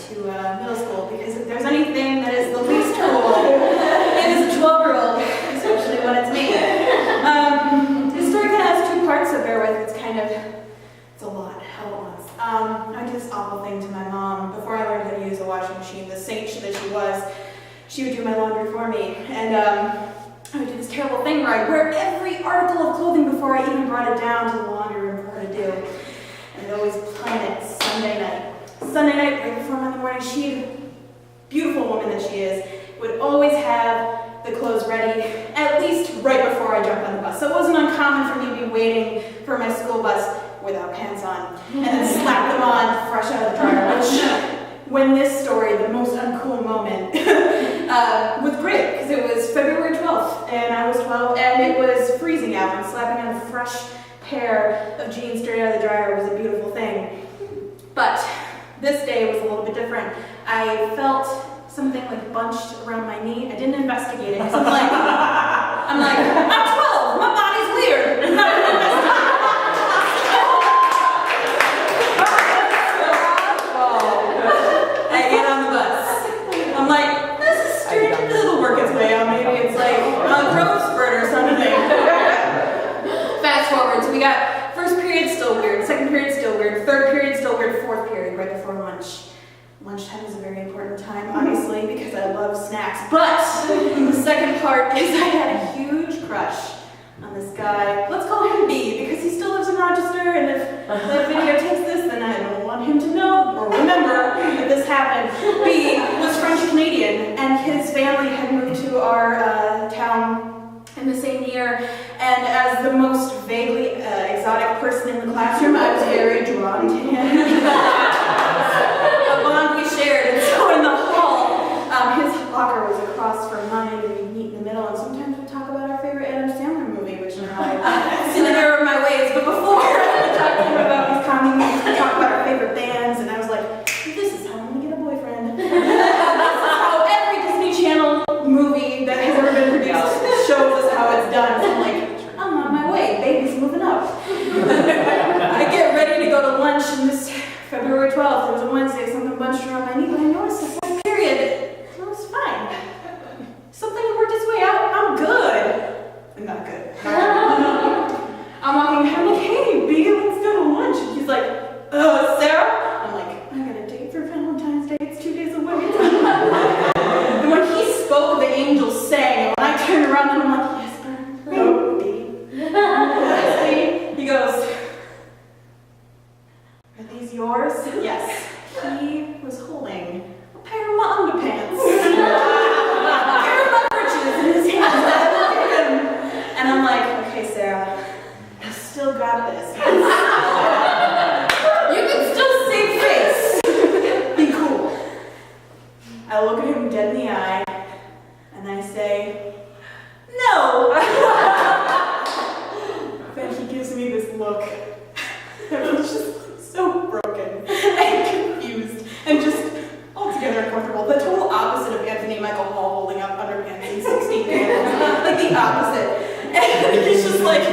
to middle school, because if there's anything that is the least cool, it is a 12-year-old, especially when it's me. This story kind of has two parts, so bear with. It's a lot, all at once. I did this awful thing to my mom before I learned how to use a washing machine. The saint that she was, she would do my laundry for me, and I would do this terrible thing where I'd wear every article of clothing before I even brought it down to the laundry room for her to do. And I'd always plan it Sunday night. Sunday night, right before Monday morning, she, beautiful woman that she is, would always have the clothes ready at least right before I jumped on the bus. So it wasn't uncommon for me to be waiting for my school bus without pants on, and then slap them on fresh out of the dryer, which, when this story, the most uncool moment, was great, because it was February 12th, and I was 12, and it was freezing out, and slapping on a fresh pair of jeans straight out of the dryer was a beautiful thing. But this day was a little bit different. I felt something like bunched around my knee. I didn't investigate it, because I'm like, I'm 12, my body's weird. I'm not gonna investigate. I get on the bus. I'm like, this is strange. It'll work its way out. Maybe it's like a growth spurt or something. Fast forward, so we got first period still weird, second period still weird, third period still weird, fourth period right before lunch. Lunchtime is a very important time, obviously, because I love snacks. But the second part is I had a huge crush on this guy. Let's call him B, because he still lives in Rochester, and if the video takes this, then I don't want him to know or remember that this happened. B was French-Canadian, and his family had moved to our town in the same year, and as the most vaguely exotic person in the classroom, I was very drawn to him. A bond we shared, and so in the hall, his locker was across from mine, and we'd meet in the middle, and sometimes we'd talk about our favorite Adam Sandler movie, which now I see the error of my ways, but before we talked to him about these comedies, we talked about our favorite bands, and I was like, this is how I'm gonna get a boyfriend. This is how every Disney Channel movie that has ever been produced shows us how it's done. So I'm like, I'm on my way, baby's moving up. I get ready to go to lunch, and this February 12th, it was a Wednesday, something bunched around my knee, but I noticed the fourth period, and I was fine. Something worked its way out, I'm good. I'm not good. I'm walking, I'm like, hey, B, let's go to lunch. And he's like, Sarah? I'm like, I got a date for Valentine's Day, it's 2 days away. And when he spoke, the angels sang, and when I turned around, and I'm like, yes, no, B. Yes, B. He goes, are these yours? Yes. He was holding a pair of my underpants. A pair of my britches in his hands. I look at him, and I'm like, okay, Sarah, I still got this. You can still save face. Be cool. I look at him dead in the eye, and I say, no. Then he gives me this look. It was just so broken and confused and just altogether uncomfortable. The total opposite of Anthony Michael Hall holding up underpants in 16 candles. Like the opposite. And he's just like,